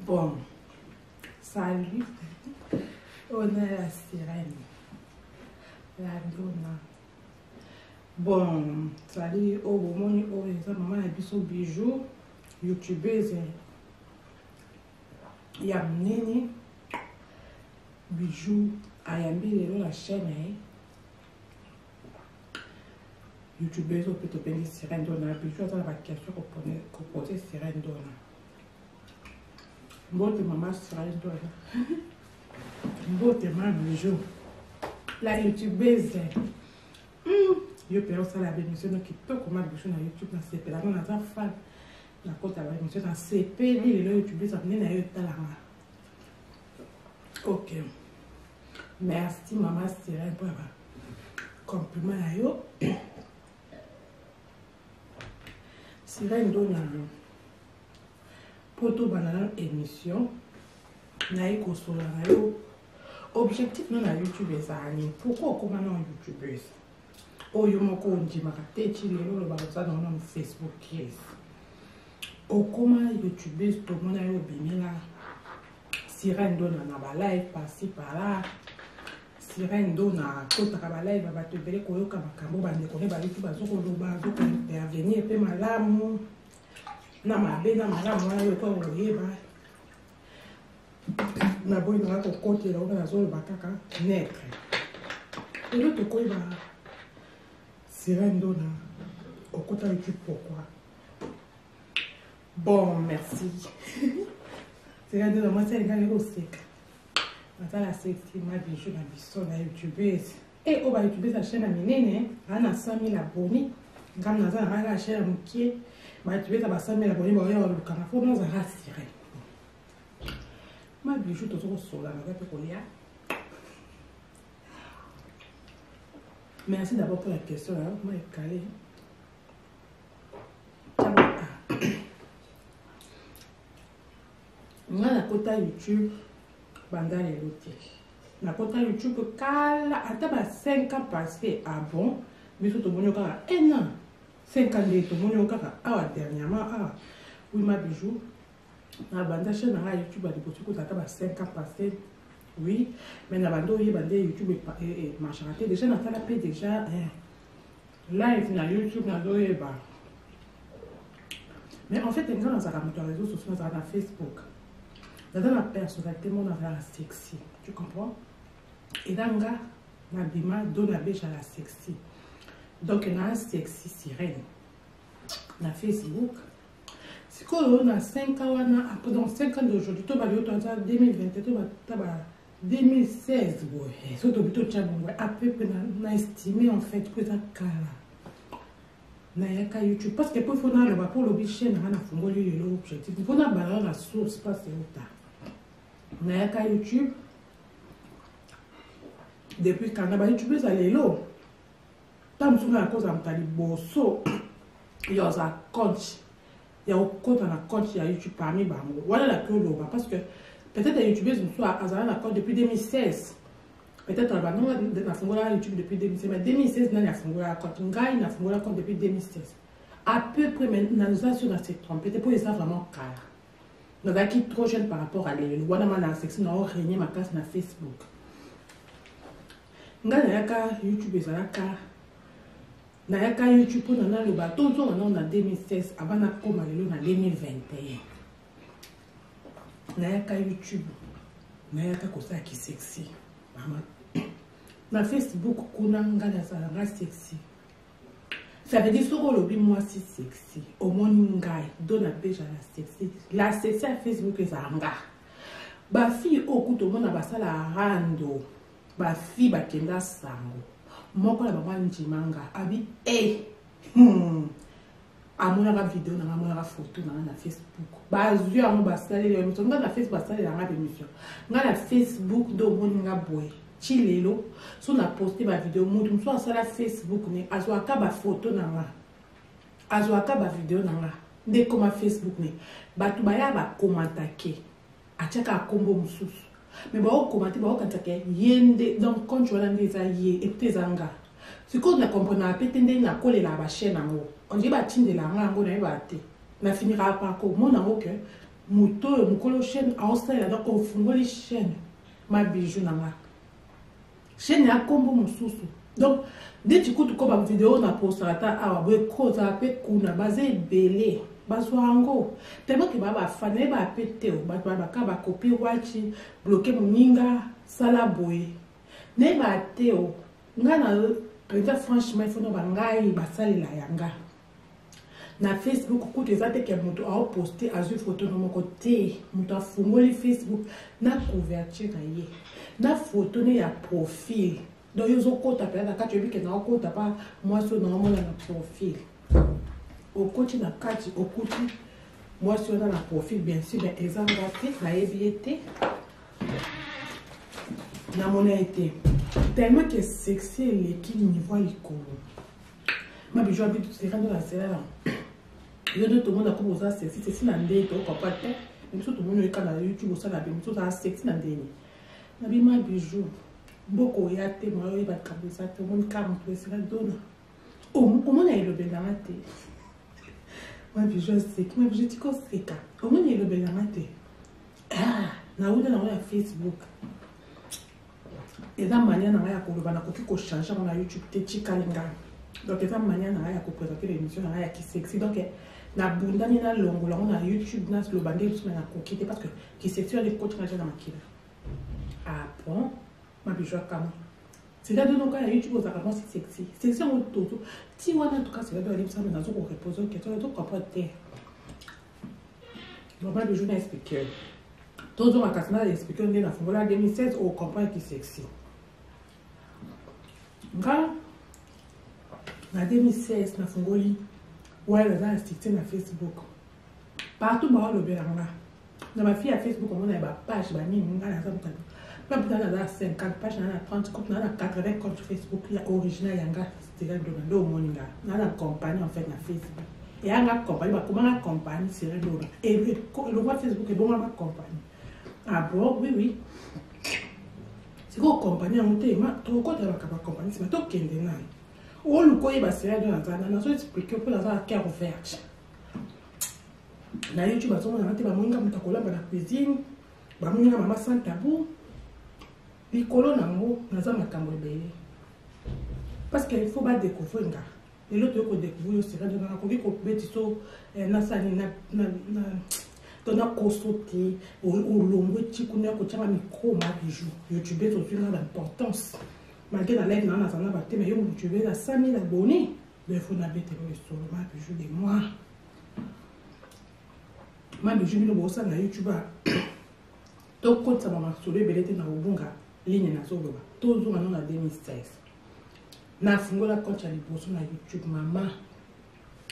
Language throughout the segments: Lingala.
Bon, salut, on est la sirène, la donna. Bon, salut, au moment où les maman a vu son bijou, youtubeuse, il y a Nini, bijou, ayambi la chaîne, youtubeuse, au peut te sirène donna, bijou, dans la question qu'on posait sirène donna. Mbote maman sirène donna. Mbote maman bijou. La youtubeuse. Je peux aussi la émission qui peut comment bijou na YouTube na CP. La on a ta fan. La côte la émission na CP ni le YouTube ça venait na yota la. OK. Merci maman sirène pour compliment à yo. Sirène donna. Pour tout banana émission na iko sola na yo objectif non na YouTube ezani pourquoi comment non YouTubeuse oyo moko ndimaka te ti lelo lo baza na Facebook yes okoma YouTubeuse to mona yo bimela sirène donna na ba live par-ci par-là sirène donna kotaka ba live ba to bele koyoka makambo bande kone ba YouTube bazoko loba bazoko intervenir pe malamu na mabe na malamu wana yo ko oyeba na boy na ko côté là on a zone bakaka naître et l'autre ko ba sirène donna au côté YouTube pourquoi bon merci sirène donna moi c'est gagner au sec ata la sexy ma bijou na biso na YouTubeuse et au ba YouTubeuse la chaîne minene ana 100 000 abonnés ngam na za na chaîne mukie ma tu veux ta basamela boni ba ya luka na fo dans un sirène ma bijou to so la na ko lia. Merci d'abord pour la question là, moi calé. Moi la kota YouTube banda les loté. La kota YouTube kala ata ba 5 ans passé ah bon, mais tout monde ka 1 an. 5 ans de tout monde ka ah dernièrement ah oui ma bijou. Na banda chaîne na YouTube a déposé ko ata ba 5 ans passé. Oui, mais na bando yi bande YouTube et marcharaté déjà na tala pe déjà live na YouTube na doyeba. Mais en fait quand on a mis réseaux sociaux on a Facebook. Dans la personnalité mon a la sexy, tu comprends? Et danga na bima dona beja la sexy. Donc na sexy sirène. Na Facebook. Si on a 5 ans après dans 5 ans d'aujourd'hui, to ba yo to 2021 to ba 2016 boy so to bito chabongwe à peu près na estimé en fait que ça kala na yaka YouTube parce que pour fona le ba pour le chaîne na fungoli le objectif pour na ba la source pas c'est autant na yaka YouTube depuis quand na ba YouTube ça lelo tam suna à cause am tali boso yo za compte ya compte na compte ya YouTube parmi bango voilà la que lo parce que peut-être les youtubeuses nous sont à l'accord depuis 2016. Peut-être on va nous la YouTube depuis 2016. Mais 2016, nous avons la compte. Nous avons la compte depuis 2016. À peu près, maintenant, nous avons cette trompe. Peut-être pour les gens vraiment car. Nous avons qui trop jeune par rapport à les lois. Nous avons la section, nous avons régné ma place sur Facebook. Nous avons YouTube, nous avons YouTube pour nous le bateau. Nous avons 2016 avant de commencer en 2021. Nayaka YouTube, nayaka kosa ki sexy. Maman. Na Facebook kuna ngala za sexy. Ça veut dire soko lobi moi si sexy. Au moins ngai dona beja la sexy. La sexy à Facebook ezanga. Ba fille okuto mona basala rando. Ba fille bakenda sango. Moko la mama njimanga abi amona la vidéo na amona la photo na Facebook bazui amu basali le émission nga na Facebook basali la émission nga na Facebook do boninga boy chilelo so na poster ba vidéo mutu so asala Facebook ne azwaka ba photo na nga azwaka ba vidéo na nga nde koma Facebook ne bato baya ba komantake achaka kombo mususu mais ba komante ba kantake yende donc quand tu vas neza ye et tezanga si ko na comprendre apete nde na kolela ba chaîne ngo on dit ba tindela ngo na ba te na finira par ko mona ngo que moto mukolo chaîne ausala donc on fungoli chaîne ma bijou nanga chaîne ya kombo mususu donc dès que tu comme vidéo na postata awa boy koza pe kuna basé belé bazwango tellement que baba fane ba pété o ba ka ba copie wachi bloquer moninga sala boy ne ba teo ngana peut franchement il faut no bangai ba salela yanga na Facebook ko tezate ke moto a poster azu photo no mon côté moto afungoli Facebook na couverture na ye na photo ne ya profil donc ils ont compte après quand tu veux que na compte pas moi sur normalement na profil au côté na kati au côté moi sur na profil bien sûr ben exemple graphique na ebiete na monnaie tellement que sexy l'équipe niveau likolo ma bijou habite c'est quand la série là yo de tout le monde a commencé à sexy na ndé to ko pas te même tout le monde est kana YouTube ça la même tout ça sexy na ndé na bi ma bijou beaucoup ya te moi il va kabisa te mon kam to c'est la donne au moins il le benamate moi bijou c'est que moi je dis que c'est ça au moins il le benamate ah na uda na Facebook et la manière na ya ko bana ko ko changer na YouTube te chikalinga donc et la manière na ya ko présenter l'émission na ya qui sexy donc na bunda ni na longo na YouTube na le bandé sur na ko quitter parce que qui sexy les coach na na makila ah bon ma bijou comme c'est là donc à YouTube aux arabes c'est sexy sexy en tout ti wana en tout cas c'est là dans l'émission na zo ko reposer que tu dois comprendre donc ma bijou na expliquer tout le monde a expliqué on est dans fongola 2016 au comprendre qui sexy nga na 2016 na fongoli ouais là c'est na Facebook partout ba le belanga na ma fille à Facebook on a ba page ba ni nga na ça pas peut na 50 pages na 30 compte na 80 compte Facebook ya original yanga c'est là do moninga na compagnie en fait na Facebook et anga compagnie ba comment compagnie c'est là et le roi Facebook est bon ma compagnie ah bon oui c'est quoi compagnie en thème trop quoi de la compagnie c'est toi qui est là ou le quoi il va se faire dans la na so expliquer pour la carte ouverte na YouTube bazo na te ba moninga mutakola ba na cuisine ba moninga mama sans tabou likolo nango naza makambo ebele parce qu'il faut pas découvrir nga et l'autre ko découvrir c'est là dans la ko ko beti so na sani na tona kosote olongo tikuna ko tshama micro ma bijou YouTube to tuna d'importance malgré la live na na ba te mais yo YouTube la 5000 abonnés mais faut na bete le solo ma bijou de moi ma bijou no bosa na YouTube to ko tsa mama solo belete na obunga ligne na solo ba to zo na 2016 na fungola compte ya liboso na YouTube mama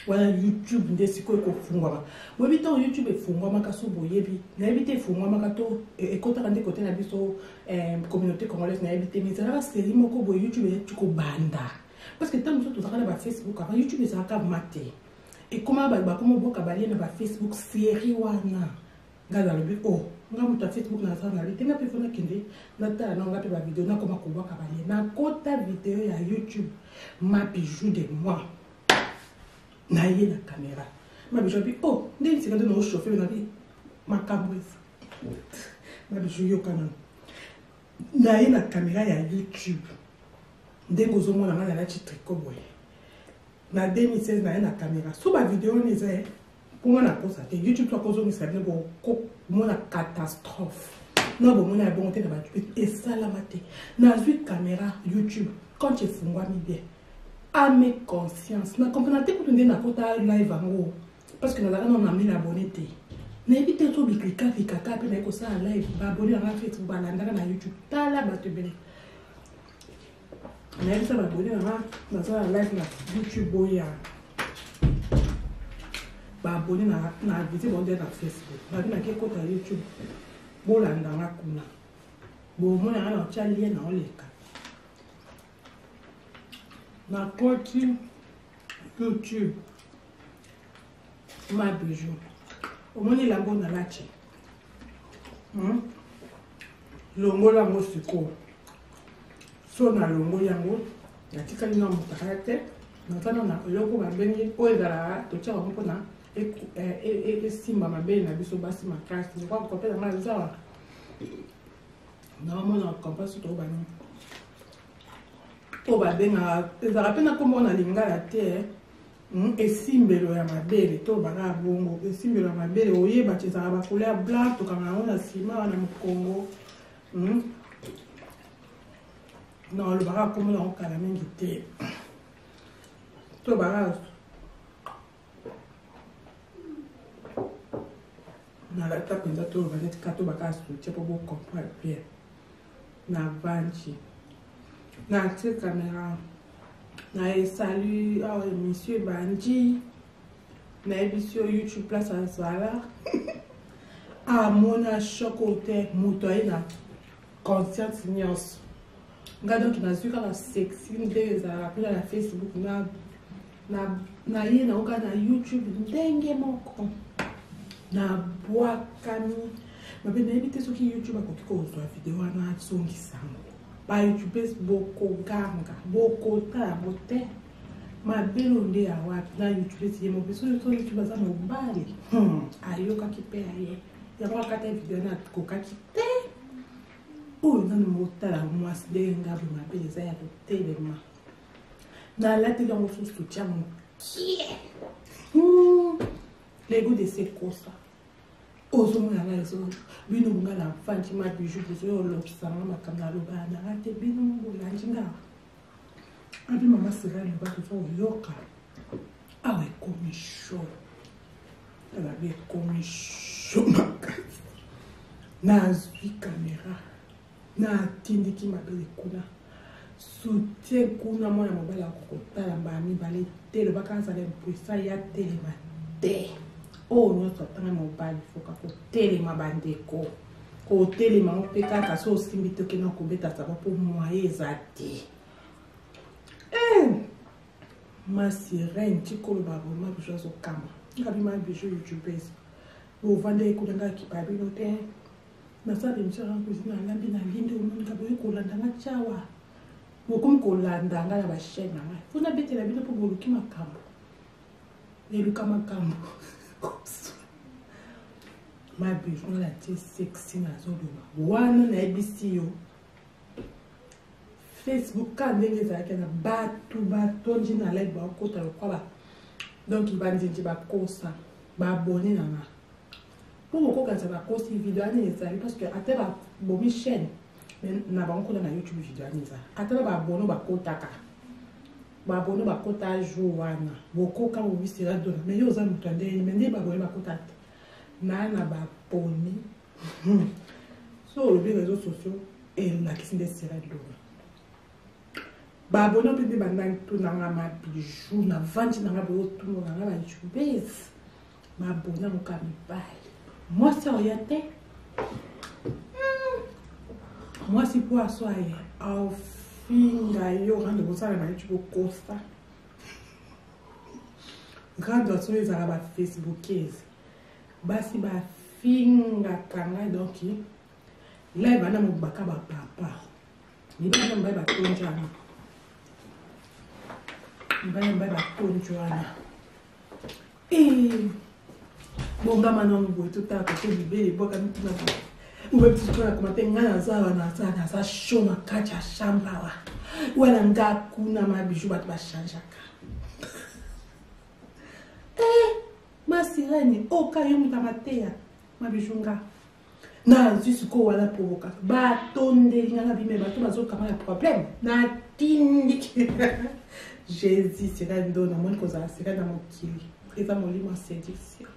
wala YouTube ndesiko ekofungwa ba bito YouTube efungwa makaso boyebi na ebite efungwa makato ekota kande côté na biso communauté congolaise na ebite mizala série moko bo YouTube etiko banda parce que tant que tozaka na ba Facebook avant YouTube ezaka maté et comment ba komo boka bali na ba Facebook série wana ngala lobi oh ngamuta Facebook na za na litenga pe fona kende na ta na ngape ba vidéo na koma ko boka bali na kota vidéo ya YouTube ma bijou de moi na ye na caméra ma bijou bi oh ndeni c'est quand on chauffe na bi makambo ma bijou yo kana na ye na caméra ya YouTube ndeko zo mona na na titre ko boye na 2016 na ye na caméra so ba vidéo ni za pour na posa te YouTube to ko zo ni sa ne bo ko mona catastrophe no bo mona bon te na ba et ça la maté na zui caméra YouTube quand tu fungwa mi bien à mes consciences na comprenez que tu n'es pas live ango parce que nous avons amené abonné te na éviter tout bi cliquer kaka pe na ko ça live ba abonné na Facebook ba landaka na YouTube tala ba te bele na éviter ba abonné na ça live na YouTube boya ba abonné na visite bonde na Facebook ba na ke ko ta YouTube bo landanga kuna bo mona na cha lien na oleka na koti YouTube ma bijou. Au moins, il a bon à la tche. Longo la mo siko. So na longo yango. Ya tika ni na mutakate. Na tana na loko ba bengi oezala to tia ko na e simba mabe na biso basi makasi. Je crois que kopela ma zawa. Na mo na kompas to ba ni. To ba benga ezala pena kombo na lingala te. Esimbelo ya mabele to bana bongo esimbelo ya mabele oyeba tezala ba couleur blanc to kama na sima na mukongo. Non, le baraque comme on a la main du thé. Tout baraque. Na la tape de tout, on va être quatre bagages, tu peux beaucoup comprendre bien. Na vanchi. Na cette caméra. Na salut, monsieur Banji. Na émission YouTube place à Zala. Ah, mon chocoté, moutoïna. Conscience ignorance. Regarde donc, il a su qu'à la sexy, à la Facebook, na YouTube, dengue moko. Na boakani. Ma belle, n'habitez sur qui YouTube a coupé la vidéo, na songi sango. Ba YouTube, boko ganga, boko ta, bote. Ma belle, on est à wat, na YouTube, c'est mon besoin de YouTube, ça m'a balé. Ayo, kaki pe aye. Y'a pas qu'à vidéo, na coca qui te. Oh, non, motala moi c'est nga bu mabele za ya telema na la tele on se soutient mon qui les goûts de ces cosas ozo mona la zo bino ngala fanti ma bijou zo lo kisanga makamba lo bana ate bino ngola njinga abi mama sera le ba to yoka awe komi show ala be komi show makasi na zwi caméra na tindiki mabele kuna soutien kuna mwana mobala kokotala mbami bale telo bakanza le puisa ya telema te o nyoto tanga mobali foka ko telema bandeko ko telema opeka ka so simbito kena ko beta sababu moye zati ma sirène tikolo babo ma bijou zo kama ngabi ma bijou youtubers bo vande ko danga ki babino te. Na sabe mchara kuzina lambi na lindo umuntu kaboye kolanda ngachawa ngokum kolanda ngala bashena ngai funa betela bino po boluki makambo eluka makambo ma bijou la tie sexy na zodoma wana na ebisi yo Facebook ka ndenge za kana batu njina live ba kota kwa donc ibandi ba kosa ba abonné na nga. Pour que ça va causer vidéo parce que à terre bomi chaîne na ba encore na YouTube vidéo nisa à terre ba bono ba kotaka ba bono ba kota joana boko ka bo bisira dona mais yo za mutande mais ndi ba bono ba kota na ba poni so les réseaux sociaux et la question des sira dona ba bono pe ba ndang to na ma bijou na vandi na ba to na ba YouTube ma bono mo ka mi bai. Moi, c'est orienté. Moi, c'est pour asseoir. Au fin, il y aura de vous savez, tu peux costa. Grande oiseau, ils ont la Facebookise. Basi ba finga kanga donc là il va na mobaka ba papa. Ni ba na ba tonjana. Ni ba na ba tonjana. Bonga manon boy tout à côté du bébé boka mutuna ou même si tu as commenté ngana za show na kacha shamba wa wala ngaku na mabiju bat ba chanjaka ma sirène o ka yo mutamatea mabiju nga na jusqu'au wala provoka ba tonde ngana bime ba to bazo kama ya problème na tindiki Jésus sera ndona mon koza sera na mokili eza molimo séduction.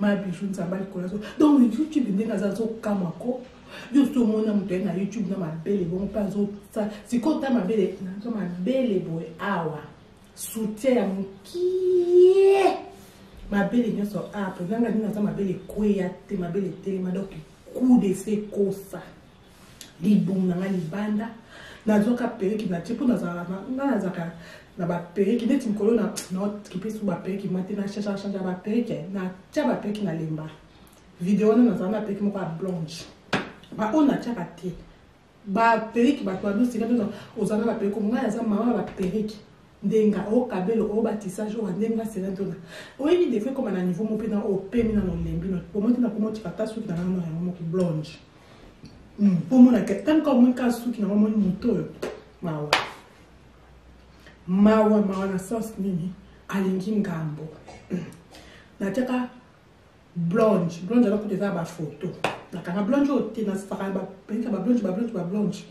Ma bijou nzambali kolazo donc YouTube ndenge za zo kamako yo so mona mutwe na YouTube na mabele bon pas zo ça si kota mabele na zo mabele boy awa soutien ya mukie mabele nyoso apo nanga ndina za mabele kweya te mabele telema donc coup de ces kosa libum na libanda nazoka periki na tipo nazaka na ba periki neti mkolo na qui peut sous ba periki moi na changer ba periki na tia ba periki na lemba vidéo na nazana periki moko blanche ba on a tia te ba periki ba kwa dosi kana ozana ba periki nga yaza mama ba periki ndenga o kabelo o batissage o ndenga selantona o yebi des fois comme à niveau mo pena o pemi na no lembi no pour monter na comment tu kata suki na no ya mo ki blanche pour mon que tant que mon cas suki na mo moto mawa na sauce nini alingi ngambo na teka blanche alors que déjà ba photo na kana blanche o te na saka ba penka ba blanche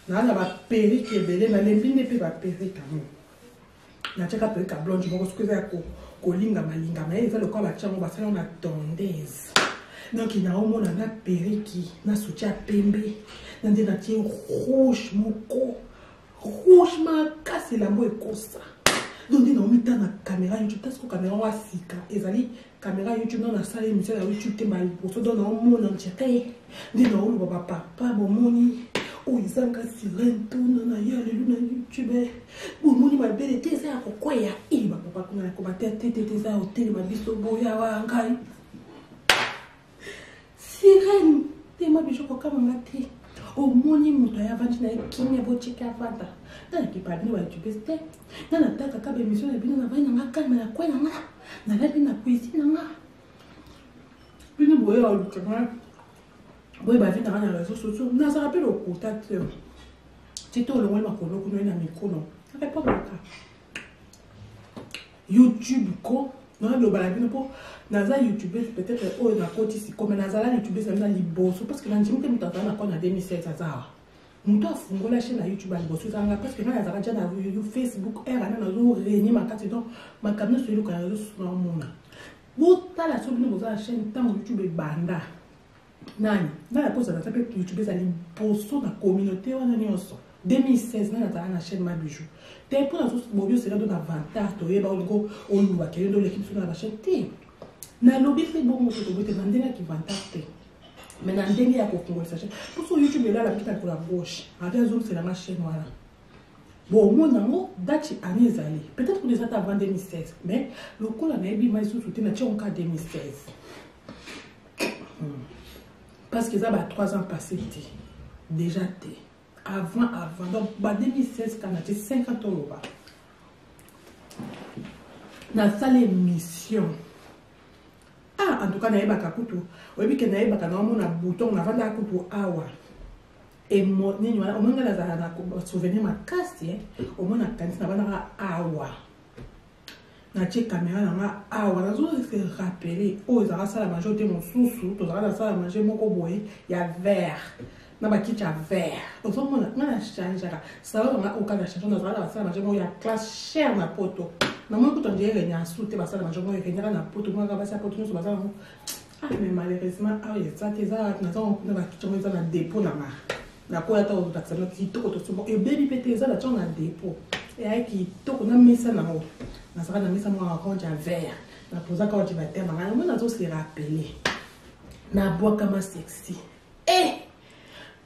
na ba periki ebele na lembi ne pe ba periki kamo na teka periki blanche moko skuza ko linga malingama eza le quoi ba tchango ba sala na tondeuse donc il na omona na periki na soutien pembe na ndena tie rouge moko rouge makasi lambo ekosa donc ndena omita na caméra YouTube parce que caméra wa sika ezali caméra YouTube dans la salle émission ya YouTube te mal pour se donner omona ntete ndena olo ba papa bomoni o izanga silento na ya lelu na YouTube bomoni ba belle te za kokwea iba papa kuna ko ba tete za hotel ma biso boya wa ngai sirène te ma biso ko kama ngati o moni muto ya vandi na kinye bo cheka fanta na ki pa bino wa YouTube ste na nataka ka be mission na bino na bana ngakama na kwena nga na la bina cuisine nga bino boya o lukama boya ba vina na réseaux sociaux na ça rappelle au contact tito le ma kolo kuno na mikono ça pas ka YouTube ko na lo bala bino po naza YouTube peut-être o na koti si comme naza la YouTube ça na liboso parce que na njimke mutata na kona 2016 azawa muto afungola chaîne na YouTube liboso zanga parce que na naza ja na Facebook era na zo réunir makati donc makamna so iluka na zo na mona bota la so bino boza chaîne tant YouTube banda nani na la pose na tape YouTube za liboso na communauté wana nyonso 2016 na naza na chaîne ma bijou te pour na so bobio c'est là de avantage to yeba ngo oluba kendo l'équipe sur la chaîne te na lobby fait bon moto to bete bandela ki vantage mais na ndenge ya kofungola sa chaîne pour so YouTube là la petite pour la gauche avec zoom c'est la chaîne voilà bon mon nango date année ezali peut-être que déjà avant 2016 mais le coup là na ebi mai sous soutien na tchon ka 2016 parce que ça va 3 ans passé déjà avant donc bah 2016 quand on a 50 euros na salle émission en tout cas na yeba kakutu oyebi ke na yeba kana mona bouton na vanda kutu awa et mo nini wala omonga na za na souvenir makasi omona kanisa na vanda awa na che caméra na awa na zo se rappeler o za sala majorité mon sousou to za sala manger moko boye ya vert na ba kicha vert ozomona na change ça va au cas de changer na za sala manger mo ya classe cher na poto na moi quand on dirait nya soute ba sala manger mo ya na poto mo ga ba sa poto so ba sala mais malheureusement ça te za na zo na ba kicha mo za na dépôt na ko ya ta o taxa no ki to ko to so e baby pété za la na dépôt et ai ki to ko na mesa na mo na saka na mesa mo orange ya vert na posa ka o ti ba tema na mo na zo se rappeler na bois kama sexy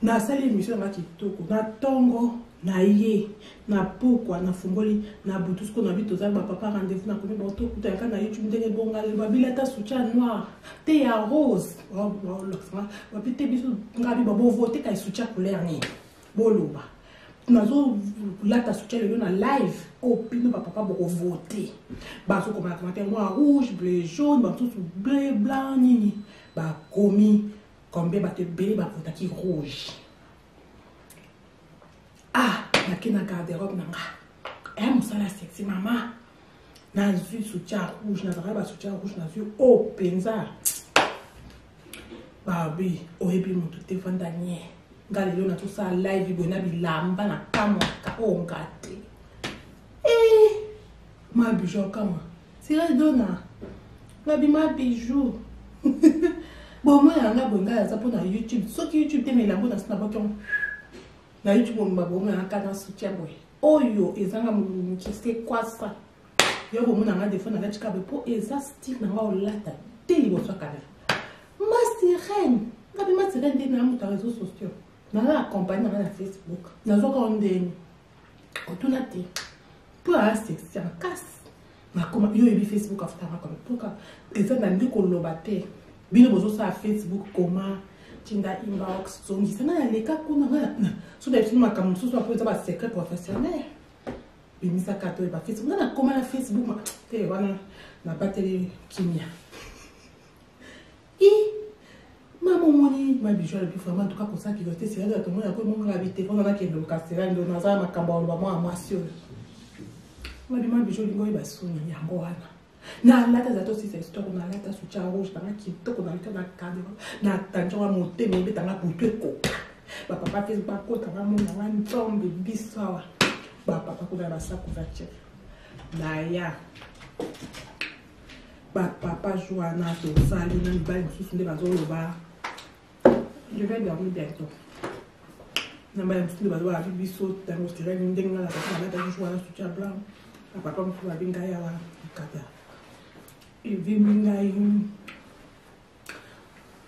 na sali émission na kitoko na tongo na ye na pourquoi na fungoli na butusko na bito za ba papa rendez-vous na komi ba to kuta ka na YouTube ndenge bonga le ba bilata soutien noir te ya rose oh loxma ba pite biso ngabi ba bo voter ka soutien couleur ni boloba nazo lata soutien le na live au pino ba papa bo voter ba so comme commentaire noir rouge bleu jaune ba tout bleu blanc nini ba komi combien ba te belé ba voter qui rouge na kina garde-robe nanga mosala sexy mama na zui soutien rouge na zaka ba soutien rouge na zui o penza babi oyebi mutu te vanda nye ngale lelo na to sa live bona bilamba na kamo ka o ngate ma bijou kama sira dona babi ma bijou bon moi yanga bonga ya sapo na YouTube soki YouTube te melambo na snap na YouTube on babo na kana soutien boy oyo ezanga mulungu c'est quoi ça yo bo mona nga defo na chika be po eza style na wa olata teli bo swakala ma sirène ngabi ma sirène de na muta réseaux sociaux naza accompagne na Facebook nazoka ondeni otuna te po a sexy en casse nakoma yo ebi Facebook afutaka comme poka eza na ndiko loba te bino bozo sa Facebook koma tinda inbox zongisa na leka kuna na so da filma comme so so peut ba secret professionnel bimisa kato ba Facebook na koma na Facebook te wana na bateli kimia maman moni ma bijou le plus vraiment en tout cas comme ça qui doit être sérieux tout le monde a comme on habité on a qui est le casserelle de na za makamba lo ba moi sur ma bijou lingo ba soni yango wana na lata za to si cette histoire na lata su cha rouge na ki to ko na ka cadre na tanjo wa mote me betanga putu ko ba papa fait ba ko ta mo na wan tombe bisawa ba papa ko na ba sa couverture na ya ba papa Joana to sali na ba mususu nde bazolo ba je vais dormir bientôt na ba mususu nde bazolo abi biso tango stira ndenga la ta Joana su cha blanc papa mususu ba binga ya wa kata et viminga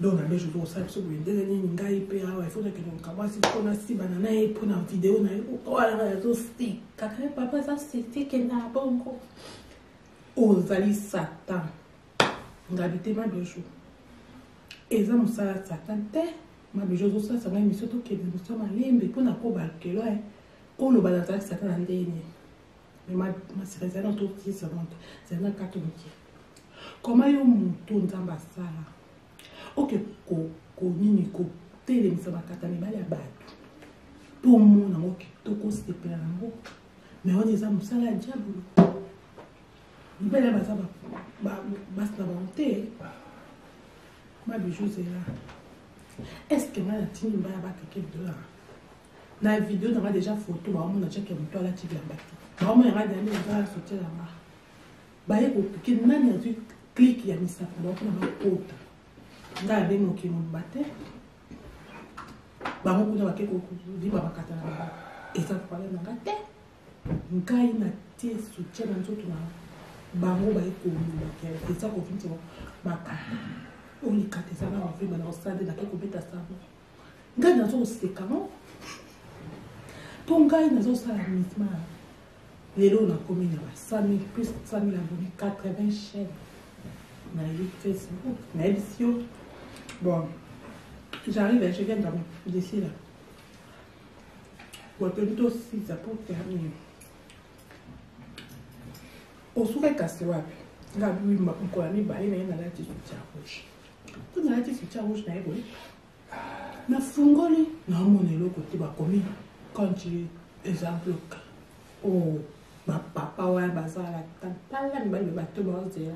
donc je vous ça sur une dernière ngai pe il faut que nous commence qu'on a si banana et pour une vidéo na oh la zo stick kaka papa ça c'était que na bongo ozali satan ngabite ma bijou eza musala satan te ma bijou zo ça ngai miso to ke miso malembe pona ko balkelo ko lo bala satan ndeni mais ma c'est dans tout qui se monte c'est dans catholique comment yo muto nzamba sala ok ko nini ko telemisa bakata mibale ya bato to mona ngoki to ko stepela nango mais on eza musala ya diabolo mibale baza basi na bango ma bijou zela est-ce que nga natini mbala bakeke dola na vidéo nanga déjà photo baomona tiake moto alati bilamba te baomona yanga dani ezala sotelanga baye kopike nani azwi clique ya misapo bakona bakota nga abengoki moba te bango kuna bake koliba bakata na bango eza problème nanga te ngai na tie soutien na nzoto na bango baye kolobaka eza kofinti bakata olikata eza na bavima na osade nake kobeta sabo ngai nazoseka no mpo ngai nazosala misma lelo nakomi na ba 100 000 plus 100 000 abonnés 80 chaînes na Facebook na édition. Bon, j'arrive et je viens d'ici là. Pour bientôt 6 pour terminer. Au sourire cassé, là, lui, m'a encore mis bail, mais il a la soutien rouge. Tout dans la soutien rouge, n'a pas eu. Na fungoli, na mon élo côté bas commis. Quand tu exemple, oh, ma papa, ouais, bazar, la tante, là, le bateau, là.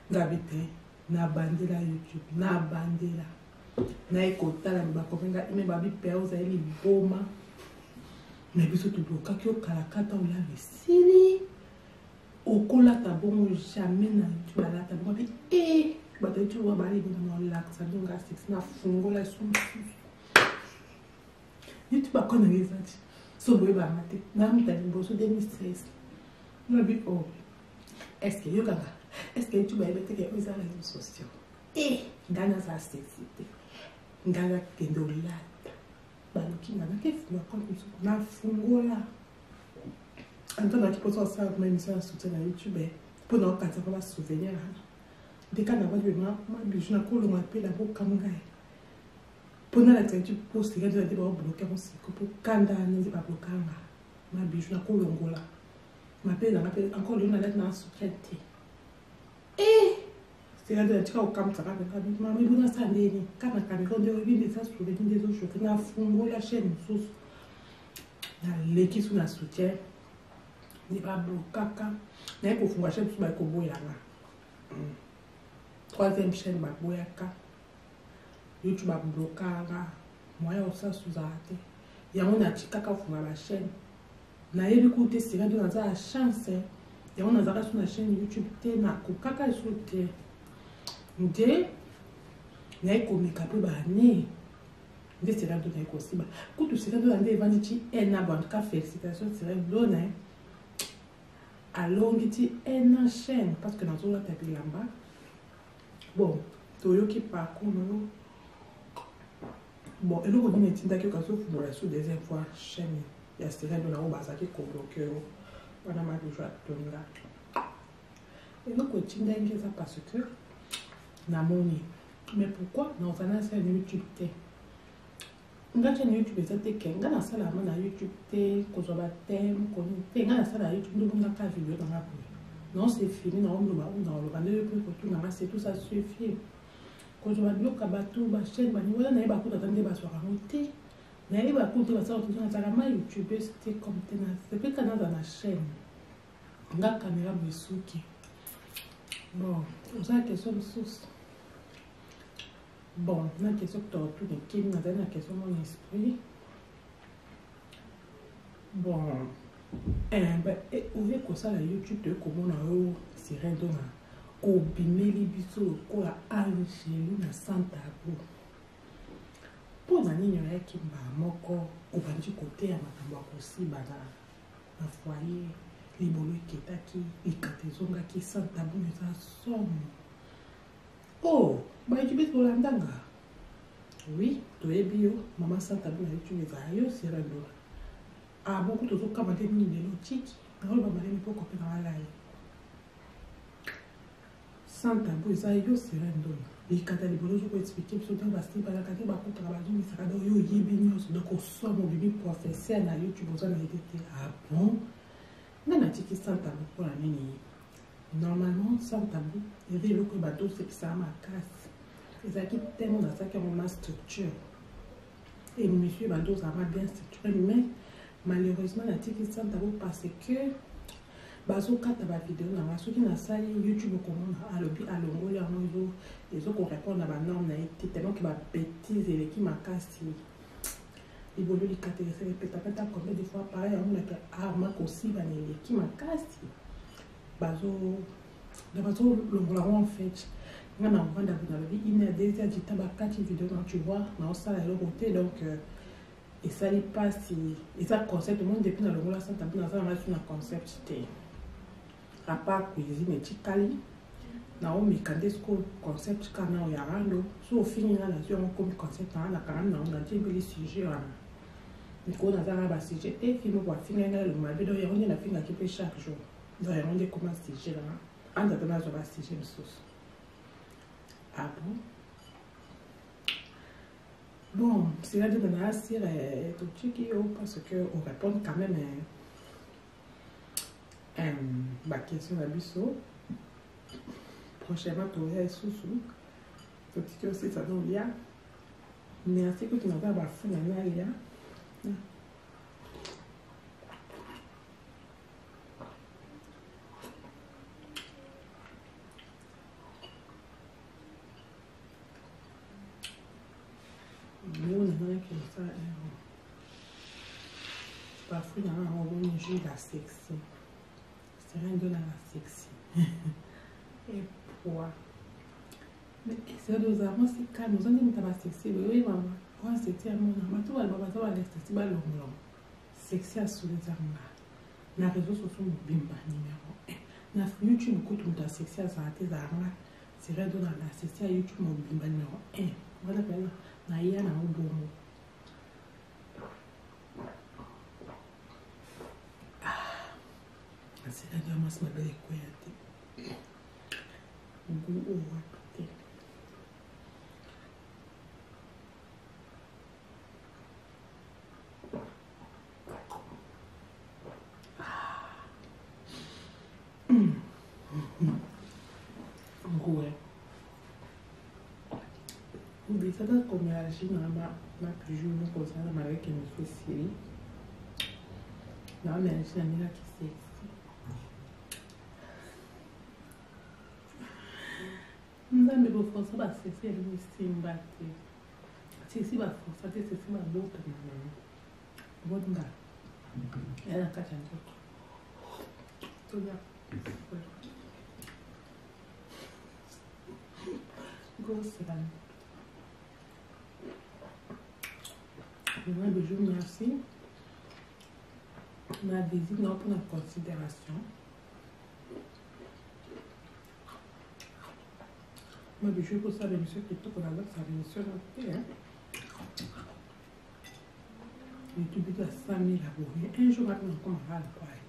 Ngabite na bandela YouTube na bandela na ekotala bakomenga ime babi peo za eli boma na biso to bloka ki okalakata ola vesili okola ta bongo jamais na YouTube ala ta bongo bi bato tu wa bali na relax ndonga 6 na fungola sumsu YouTube akona ngezati so boye ba mate na mtali boso 2016 na bi oh est-ce que yoga est-ce que tu vas mettre que aux réseaux sociaux dans sa sexité dans la kendolata baluki na ke fuma comme na fungola antona ki poto ça même ça soutien na YouTube pour nous quand ça va souvenir des cas d'abord ma bijou na ko lo m'appelle la boka ngai pour na la tu poste que tu vas bloquer mon site pour kanda ni ba blokanga ma bijou na ko longola m'appelle encore une lettre na soutien c'est là de tu au camp ça va mais bon ça ndeni kana caméra de vide ça sur les des autres choses na fungo la chaîne sous na leki sous na soutien ni ba blokaka na ko funga chaîne sous ba ko boya na troisième chaîne ba boyaka YouTube ba blokaka moya osa sous arrêté ya on a tikaka funga la chaîne na yebi côté c'est là de na za chance et on a sur la chaîne YouTube te na kokaka sur te nde na ekomeka pe bani nde c'est là de na ekosiba kutu c'est là de nde evandi un an en tout cas félicitations c'est là alongi ti un chaîne parce que na zola tapilamba bon toyoki parcours Bon, et le côté n'est pas que quand on fout la sous deuxième fois chaîne, il y a ce règne de la robe qui est bloqué. On a mal de joie de là. Et le côté n'est pas parce que n'a moni. Mais pourquoi dans un ancien YouTube t'es? Nga chaîne YouTube ezate ke nga na sala na YouTube te ko zo ba thème ko te nga na sala YouTube ndo nga ka vidéo dans la boue. Non c'est fini na on dans le canal pour que tout na c'est tout ça suffit. Ko zo ba bloka ba tout ba chaîne ba ni wala na ba ko tande ba so ramonter. Na ba ko te ba sa tout na sala ma YouTube c'était comme tena c'est pas canal dans la chaîne. Nga caméra me souki. Bon, vous avez question de source. Bon, la question que tu as retourné, qui m'a donné la question de mon esprit. Bon, ouvrir comme ça la YouTube de comment on a sirène dans la obimeli biso ko la Angelu na Santa Tabou. Pour na nini ya kimba moko obandi côté ya makambo aussi bana na foyer libolo ketaki ikatezonga ki Santa Tabou za somme. Oh, bah tu peux Holandanga. Oui, tu es bio, maman Santa Tabou na YouTube za yo sirendo. Ah, beaucoup de gens comme des mini de l'outil, dans le moment où on peut dans la live. Santa Tabou za yo sirendo. Et quand elle est bonne, je peux expliquer parce que dans la style par la carte, bah quand travailler, mais ça va dans yo yébenios donc on sort mon bébé professeur na YouTube za na été. Ah bon? Mais na tiki Santa Tabou pour la mini. Normalement, Santa Tabou, il y a le bateau c'est que ça m'a casse. Ils ont tellement dans ça qui ont ma structure. Et monsieur bateau ça m'a bien structuré, mais malheureusement, la tiki Santa Tabou parce que bazo kata ba vidéo na maso qui na ça YouTube comment à l'obi à l'ongo ya nozo les autres répondent à ba norme na été tellement que ba bêtise et qui m'a cassé. Il veut lui catégorie répéta combien de fois pareil on a que arma aussi ba ne qui m'a cassé. Bazo de bazo le en fait on a vendre dans la vie il y a des heures du temps ba 4 vidéos quand tu vois na ça la côté donc et ça n'est pas si et ça concept le monde depuis dans le rôle Santa Tabou dans un concept c'était à part cuisine et tikali na o mikandesco concept kana o yarando so fini na sur un comme concept na kana na on a dit les sujets là mais qu'on a dans la sujet et film quoi fini na le mal de y on a fini qui peut chaque jour donc on dit comment sujet là en attendant sur la sujet sauce ah bon bon c'est là de la série tout qui parce que on répond quand même ma question à Bissot. Prochainement, tu auras sous-sous. Tu as aussi ça dans l'IA. Merci que tu n'as pas bafoué dans l'IA. Nous, on a comme ça. Bafoué dans un jeu de la sexy. C'est rien de la sexy. Et quoi? Mais c'est deux amants, c'est calme. Nous avons dit sexy. Oui, maman. Moi, c'était un moment. Ma tour, elle va pas aller sexy. Bah, long. Sexy à sous les amants. Na réseau social, bimba numéro 1. Na YouTube, écoute, on t'a sexy à s'arrêter d'armes. C'est rien de la sexy à YouTube, mon bimba numéro 1. Voilà, na ia na au bon. C'est la dame qui m'a dit que oui, ça doit comme agir dans ma plus jeune comme ça, la mariée qui me fait série. Non, mais je n'ai pas qui c'est. Non, mais pour ça, c'est le simba. C'est si va forcer, c'est si va l'autre. Bon, là. Elle a quatre ans. Tout bien. Grosse là. Moi, je vous remercie. Ma visite pour la considération. Moi, je suis pour ça, mais monsieur, plutôt qu'on a l'autre, ça vient sur notre pied. sur YouTube, tu as 100 000 abonnés. Un jour, maintenant, on va le croire.